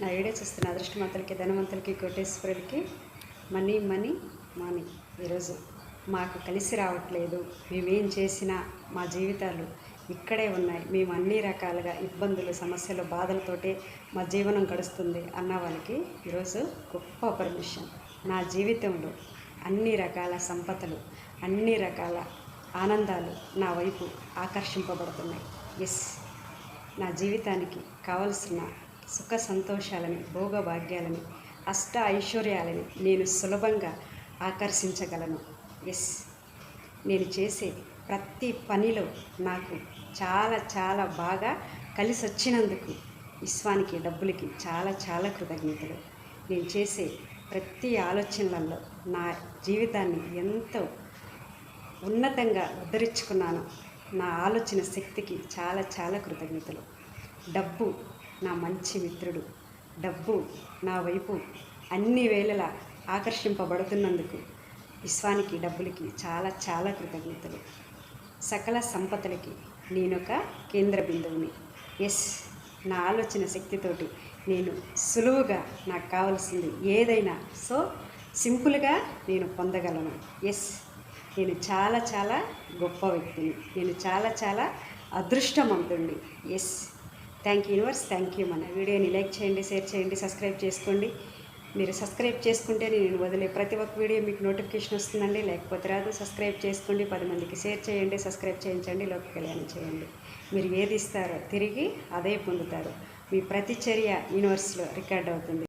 నా వీడియో చూస్తున్న అదృష్టవంతులకి, ధనవంతులకి, కోటేశ్వరులకి money money money. ఈరోజు మాకు కలిసి రావట్లేదు, మేమేం చేసినా మా జీవితాలు ఇక్కడే ఉన్నాయి, మేము అన్ని రకాలుగా ఇబ్బందులు, సమస్యలు, బాధలతోటే మా జీవనం గడుస్తుంది అన్న వాళ్ళకి ఈరోజు గొప్ప పర్మిషన్. నా జీవితంలో అన్ని రకాల సంపదలు, అన్ని రకాల ఆనందాలు నా వైపు ఆకర్షింపబడుతున్నాయి. ఎస్, నా జీవితానికి కావలసిన సుఖ సంతోషాలని, భోగభాగ్యాలని, అష్ట ఐశ్వర్యాలని నేను సులభంగా ఆకర్షించగలను. ఎస్, నేను చేసే ప్రతి పనిలో నాకు చాలా చాలా బాగా కలిసి వచ్చినందుకు విశ్వానికి, డబ్బులకి చాలా చాలా కృతజ్ఞతలు. నేను చేసే ప్రతి ఆలోచనలలో నా జీవితాన్ని ఎంతో ఉన్నతంగా ఉద్ధరించుకున్నాను. నా ఆలోచన శక్తికి చాలా చాలా కృతజ్ఞతలు. డబ్బు నా మంచి మిత్రుడు. డబ్బు నా వైపు అన్ని వేళలా ఆకర్షింపబడుతున్నందుకు విశ్వానికి, డబ్బులకి చాలా చాలా కృతజ్ఞతలు. సకల సంపదలకి నేనొక కేంద్ర బిందువుని. ఎస్, నా ఆలోచన శక్తితోటి నేను సులువుగా నాకు కావాల్సింది ఏదైనా సింపుల్గా నేను పొందగలను. ఎస్, నేను చాలా చాలా గొప్ప వ్యక్తిని. నేను చాలా చాలా అదృష్టవంతుడిని. Yes, thank you universe, thank you. మన వీడియోని లైక్ చేయండి, షేర్ చేయండి, సబ్స్క్రైబ్ చేసుకోండి. మీరు సబ్స్క్రైబ్ చేసుకుంటే నేను వదిలే ప్రతి ఒక్క వీడియో మీకు నోటిఫికేషన్ వస్తుందండి, లేకపోతే రాదు. సబ్స్క్రైబ్ చేసుకోండి, 10 మందికి షేర్ చేయండి, సబ్స్క్రైబ్ చేయించండి, లోక కళ్యాణం చేయండి. మీరు ఏది ఇస్తారో తిరిగి అదే పొందుతారు. మీ ప్రతి చర్య యూనివర్స్లో రికార్డ్ అవుతుంది.